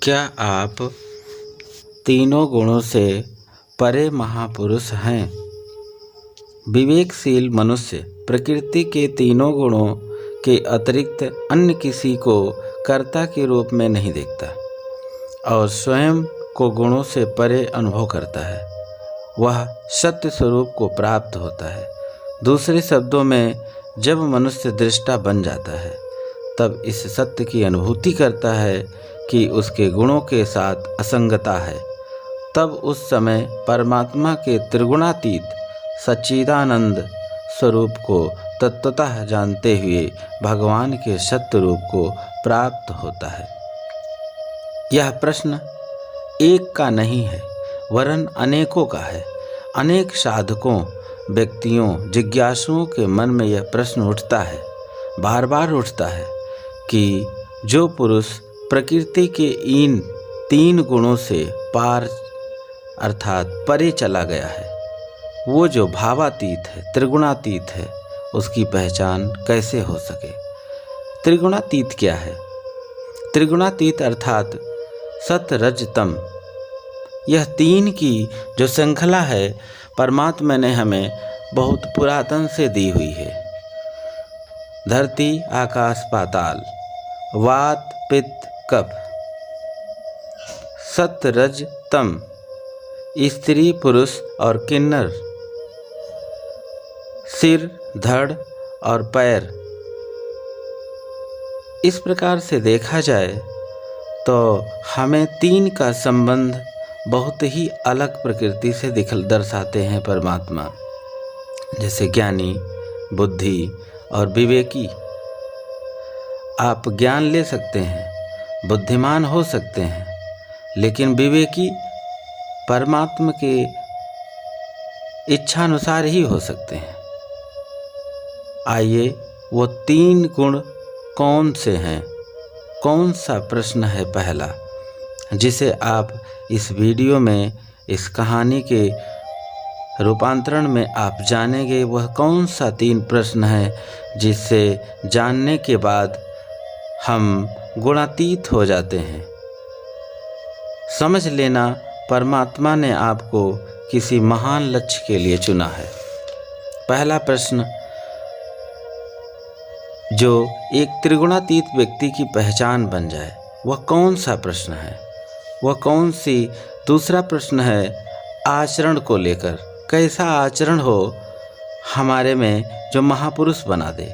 क्या आप तीनों गुणों से परे महापुरुष हैं? विवेकशील मनुष्य प्रकृति के तीनों गुणों के अतिरिक्त अन्य किसी को कर्ता के रूप में नहीं देखता और स्वयं को गुणों से परे अनुभव करता है। वह सत्य स्वरूप को प्राप्त होता है। दूसरे शब्दों में, जब मनुष्य दृष्टा बन जाता है तब इस सत्य की अनुभूति करता है कि उसके गुणों के साथ असंगता है। तब उस समय परमात्मा के त्रिगुणातीत सच्चिदानंद स्वरूप को तत्वतः जानते हुए भगवान के सत्य रूप को प्राप्त होता है। यह प्रश्न एक का नहीं है, वरन अनेकों का है। अनेक साधकों, व्यक्तियों, जिज्ञासुओं के मन में यह प्रश्न उठता है, बार बार उठता है कि जो पुरुष प्रकृति के इन तीन गुणों से पार अर्थात परे चला गया है, वो जो भावातीत है, त्रिगुणातीत है, उसकी पहचान कैसे हो सके? त्रिगुणातीत क्या है? त्रिगुणातीत अर्थात सत रज तम, यह तीन की जो श्रृंखला है परमात्मा ने हमें बहुत पुरातन से दी हुई है। धरती, आकाश, पाताल, वात, पित्त, कफ, सत रज तम, स्त्री, पुरुष और किन्नर, सिर, धड़ और पैर। इस प्रकार से देखा जाए तो हमें तीन का संबंध बहुत ही अलग प्रकृति से दर्शाते हैं परमात्मा। जैसे ज्ञानी, बुद्धि और विवेकी। आप ज्ञान ले सकते हैं, बुद्धिमान हो सकते हैं, लेकिन विवेकी परमात्मा के इच्छानुसार ही हो सकते हैं। आइए, वो तीन गुण कौन से हैं? कौन सा प्रश्न है पहला, जिसे आप इस वीडियो में, इस कहानी के रूपांतरण में आप जानेंगे? वह कौन सा तीन प्रश्न है जिससे जानने के बाद हम गुणातीत हो जाते हैं? समझ लेना, परमात्मा ने आपको किसी महान लक्ष्य के लिए चुना है। पहला प्रश्न जो एक त्रिगुणातीत व्यक्ति की पहचान बन जाए, वह कौन सा प्रश्न है? वह कौन सी? दूसरा प्रश्न है आचरण को लेकर, कैसा आचरण हो हमारे में जो महापुरुष बना दे।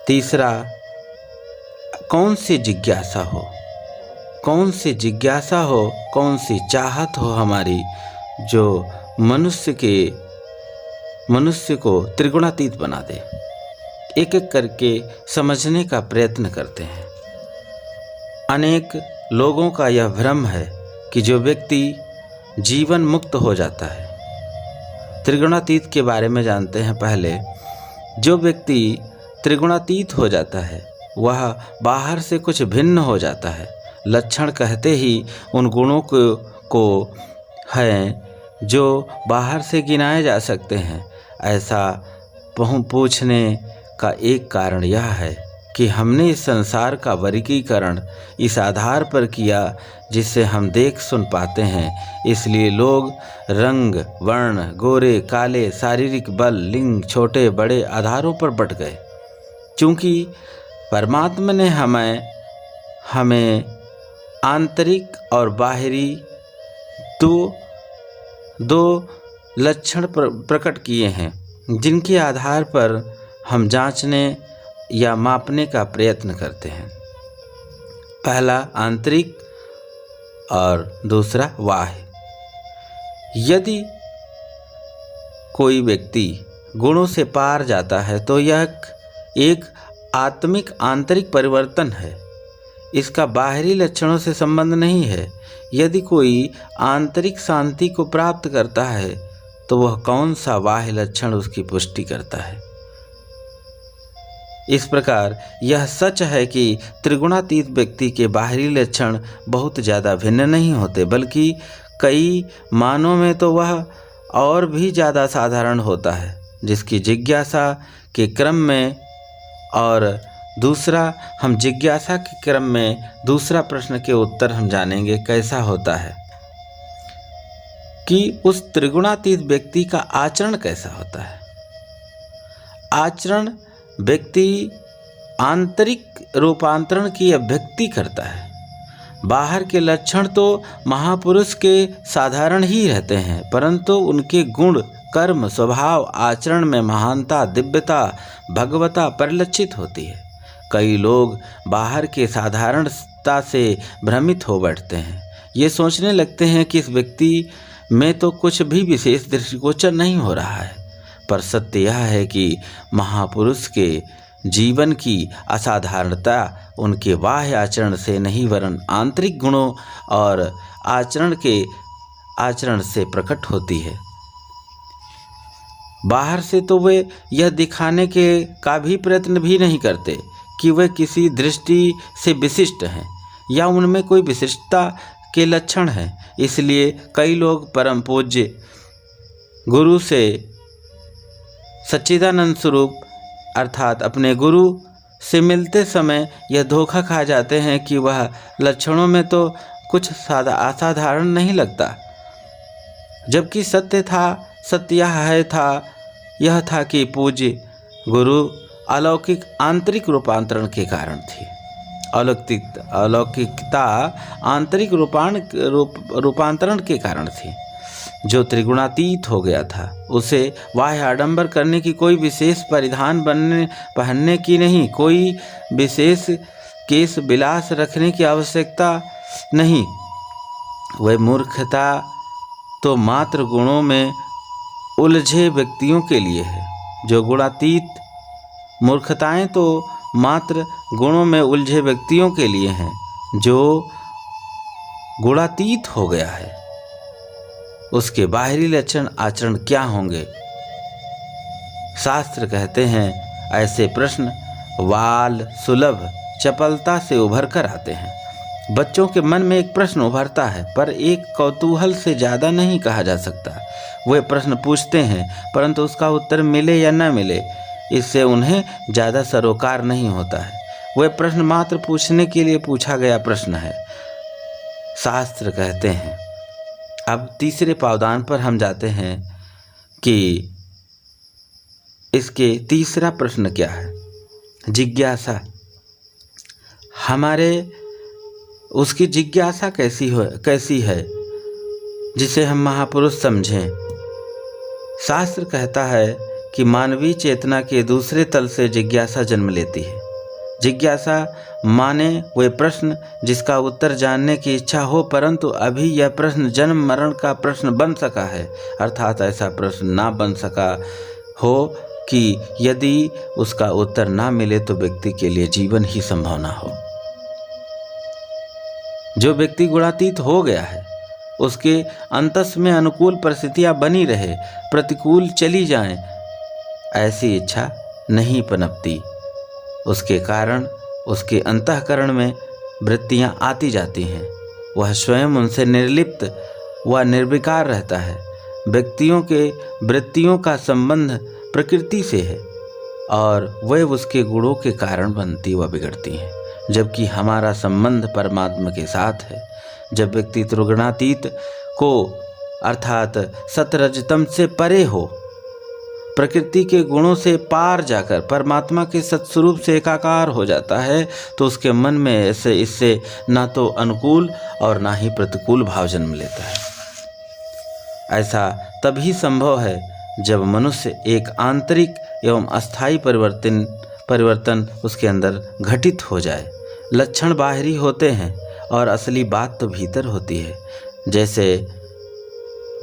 तीसरा, कौन सी जिज्ञासा हो, कौन सी जिज्ञासा हो, कौन सी चाहत हो हमारी जो मनुष्य को त्रिगुणातीत बना दे। एक एक करके समझने का प्रयत्न करते हैं। अनेक लोगों का यह भ्रम है कि जो व्यक्ति जीवन मुक्त हो जाता है, त्रिगुणातीत के बारे में जानते हैं पहले। जो व्यक्ति त्रिगुणातीत हो जाता है वह बाहर से कुछ भिन्न हो जाता है। लक्षण कहते ही उन गुणों को हैं जो बाहर से गिनाए जा सकते हैं। ऐसा पूछने का एक कारण यह है कि हमने इस संसार का वर्गीकरण इस आधार पर किया जिससे हम देख सुन पाते हैं। इसलिए लोग रंग, वर्ण, गोरे, काले, शारीरिक बल, लिंग, छोटे बड़े आधारों पर बंट गए। क्योंकि परमात्मा ने हमें आंतरिक और बाहरी दो लक्षण प्रकट किए हैं, जिनके आधार पर हम जांचने या मापने का प्रयत्न करते हैं। पहला आंतरिक और दूसरा बाह्य। यदि कोई व्यक्ति गुणों से पार जाता है तो यह एक आत्मिक आंतरिक परिवर्तन है, इसका बाहरी लक्षणों से संबंध नहीं है। यदि कोई आंतरिक शांति को प्राप्त करता है तो वह कौन सा बाह्य लक्षण उसकी पुष्टि करता है? इस प्रकार यह सच है कि त्रिगुणातीत व्यक्ति के बाहरी लक्षण बहुत ज़्यादा भिन्न नहीं होते, बल्कि कई मानों में तो वह और भी ज़्यादा साधारण होता है, जिसकी जिज्ञासा के क्रम में और दूसरा, हम जिज्ञासा के क्रम में दूसरा प्रश्न के उत्तर हम जानेंगे कैसा होता है कि उस त्रिगुणातीत व्यक्ति का आचरण कैसा होता है। आचरण व्यक्ति आंतरिक रूपांतरण की अभिव्यक्ति करता है। बाहर के लक्षण तो महापुरुष के साधारण ही रहते हैं, परंतु उनके गुण, कर्म, स्वभाव, आचरण में महानता, दिव्यता, भगवता परिलक्षित होती है। कई लोग बाहर के साधारणता से भ्रमित हो बैठते हैं। ये सोचने लगते हैं कि इस व्यक्ति में तो कुछ भी विशेष दृष्टिगोचर नहीं हो रहा है, पर सत्य यह है कि महापुरुष के जीवन की असाधारणता उनके बाह्य आचरण से नहीं वरन आंतरिक गुणों और आचरण से प्रकट होती है। बाहर से तो वे यह दिखाने का भी प्रयत्न भी नहीं करते कि वे किसी दृष्टि से विशिष्ट हैं या उनमें कोई विशिष्टता के लक्षण हैं। इसलिए कई लोग परम पूज्य गुरु से सच्चिदानंद स्वरूप अर्थात अपने गुरु से मिलते समय यह धोखा खा जाते हैं कि वह लक्षणों में तो कुछ असाधारण नहीं लगता, जबकि सत्य यह था कि पूज्य गुरु अलौकिक आंतरिक रूपांतरण के कारण थी। अलौकिकता आंतरिक रूपांतरण के कारण थी। जो त्रिगुणातीत हो गया था उसे बाह्य आडंबर करने की, कोई विशेष परिधान पहनने की नहीं, कोई विशेष केश विलास रखने की आवश्यकता नहीं। वह मूर्खता तो मात्र गुणों में उलझे व्यक्तियों के लिए है। जो गुणातीत मूर्खताएं तो मात्र गुणों में उलझे व्यक्तियों के लिए हैं। जो गुणातीत हो गया है उसके बाहरी लक्षण आचरण क्या होंगे? शास्त्र कहते हैं ऐसे प्रश्न वाल सुलभ चपलता से उभर कर आते हैं। बच्चों के मन में एक प्रश्न उभरता है, पर एक कौतूहल से ज़्यादा नहीं कहा जा सकता। वे प्रश्न पूछते हैं, परंतु उसका उत्तर मिले या न मिले इससे उन्हें ज़्यादा सरोकार नहीं होता है। वह प्रश्न मात्र पूछने के लिए पूछा गया प्रश्न है, शास्त्र कहते हैं। अब तीसरे पावदान पर हम जाते हैं कि इसके तीसरा प्रश्न क्या है। जिज्ञासा, उसकी जिज्ञासा कैसी है जिसे हम महापुरुष समझें। शास्त्र कहता है कि मानवीय चेतना के दूसरे तल से जिज्ञासा जन्म लेती है। जिज्ञासा माने वे प्रश्न जिसका उत्तर जानने की इच्छा हो, परंतु अभी यह प्रश्न जन्म मरण का प्रश्न बन सका है, अर्थात ऐसा प्रश्न ना बन सका हो कि यदि उसका उत्तर ना मिले तो व्यक्ति के लिए जीवन ही संभव ना हो। जो व्यक्ति गुणातीत हो गया है उसके अंतस में अनुकूल परिस्थितियां बनी रहे, प्रतिकूल चली जाएं, ऐसी इच्छा नहीं पनपती। उसके कारण उसके अंतःकरण में वृत्तियां आती जाती हैं। वह स्वयं उनसे निर्लिप्त व निर्विकार रहता है। व्यक्तियों के वृत्तियों का संबंध प्रकृति से है और वह उसके गुणों के कारण बनती व बिगड़ती हैं, जबकि हमारा संबंध परमात्मा के साथ है। जब व्यक्ति त्रिगुणातीत को अर्थात सतरजतम से परे हो, प्रकृति के गुणों से पार जाकर परमात्मा के सत्स्वरूप से एकाकार हो जाता है, तो उसके मन में इससे ना तो अनुकूल और ना ही प्रतिकूल भाव जन्म लेता है। ऐसा तभी संभव है जब मनुष्य एक आंतरिक एवं अस्थायी परिवर्तन उसके अंदर घटित हो जाए। लक्षण बाहरी होते हैं और असली बात तो भीतर होती है। जैसे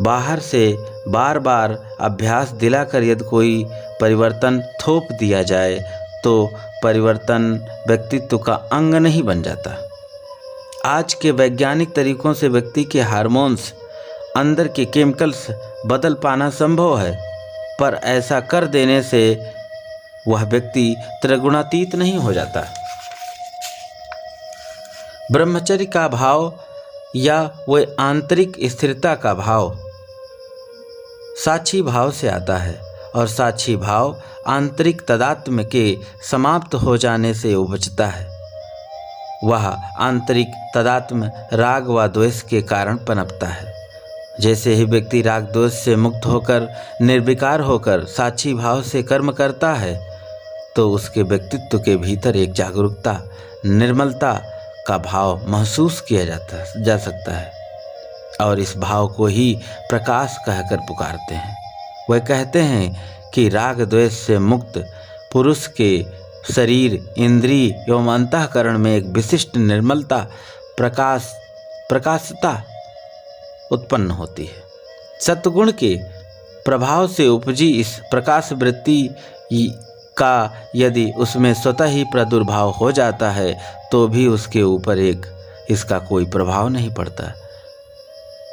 बाहर से बार बार अभ्यास दिलाकर यदि कोई परिवर्तन थोप दिया जाए तो परिवर्तन व्यक्तित्व का अंग नहीं बन जाता। आज के वैज्ञानिक तरीकों से व्यक्ति के हार्मोन्स, अंदर के केमिकल्स बदल पाना संभव है, पर ऐसा कर देने से वह व्यक्ति त्रिगुणातीत नहीं हो जाता। ब्रह्मचर्य का भाव या वह आंतरिक स्थिरता का भाव साक्षी भाव से आता है और साक्षी भाव आंतरिक तदात्म के समाप्त हो जाने से उपजता है। वह आंतरिक तदात्म राग व द्वेष के कारण पनपता है। जैसे ही व्यक्ति राग द्वेष से मुक्त होकर निर्विकार होकर साक्षी भाव से कर्म करता है तो उसके व्यक्तित्व के भीतर एक जागरूकता, निर्मलता का भाव महसूस किया जा सकता है और इस भाव को ही प्रकाश कहकर पुकारते हैं। वह कहते हैं कि राग द्वेष से मुक्त पुरुष के शरीर, इंद्रिय एवं अंतःकरण में एक विशिष्ट निर्मलता, प्रकाशता उत्पन्न होती है। सत्वगुण के प्रभाव से उपजी इस प्रकाश वृत्ति का यदि उसमें स्वतः ही प्रादुर्भाव हो जाता है तो भी उसके ऊपर इसका कोई प्रभाव नहीं पड़ता।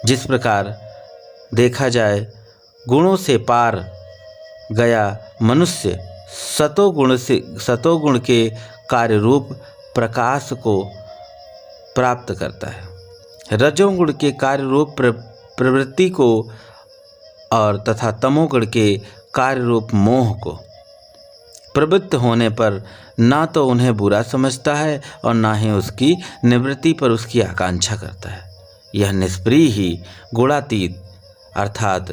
जिस प्रकार देखा जाए गुणों से पार गया मनुष्य सतोगुण के कार्य रूप प्रकाश को प्राप्त करता है, रजोगुण के कार्य रूप प्रवृत्ति को और तथा तमोगुण के कार्य रूप मोह को। प्रवृत्त होने पर ना तो उन्हें बुरा समझता है और ना ही उसकी निवृत्ति पर उसकी आकांक्षा करता है। यह निष्प्रिय ही गुणातीत अर्थात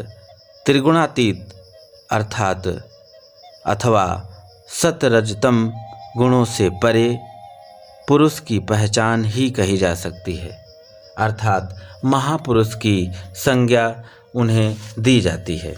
त्रिगुणातीत अर्थात अथवा सतरजतम गुणों से परे पुरुष की पहचान ही कही जा सकती है, अर्थात महापुरुष की संज्ञा उन्हें दी जाती है।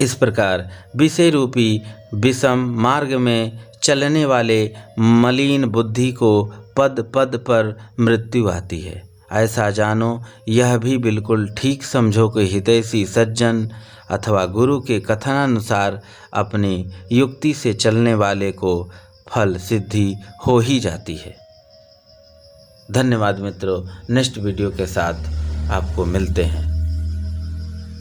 इस प्रकार विषय रूपी विषम मार्ग में चलने वाले मलिन बुद्धि को पद पद पर मृत्यु आती है। ऐसा जानो, यह भी बिल्कुल ठीक समझो कि हितैषी सज्जन अथवा गुरु के कथनानुसार अपनी युक्ति से चलने वाले को फल सिद्धि हो ही जाती है। धन्यवाद मित्रों, नेक्स्ट वीडियो के साथ आपको मिलते हैं।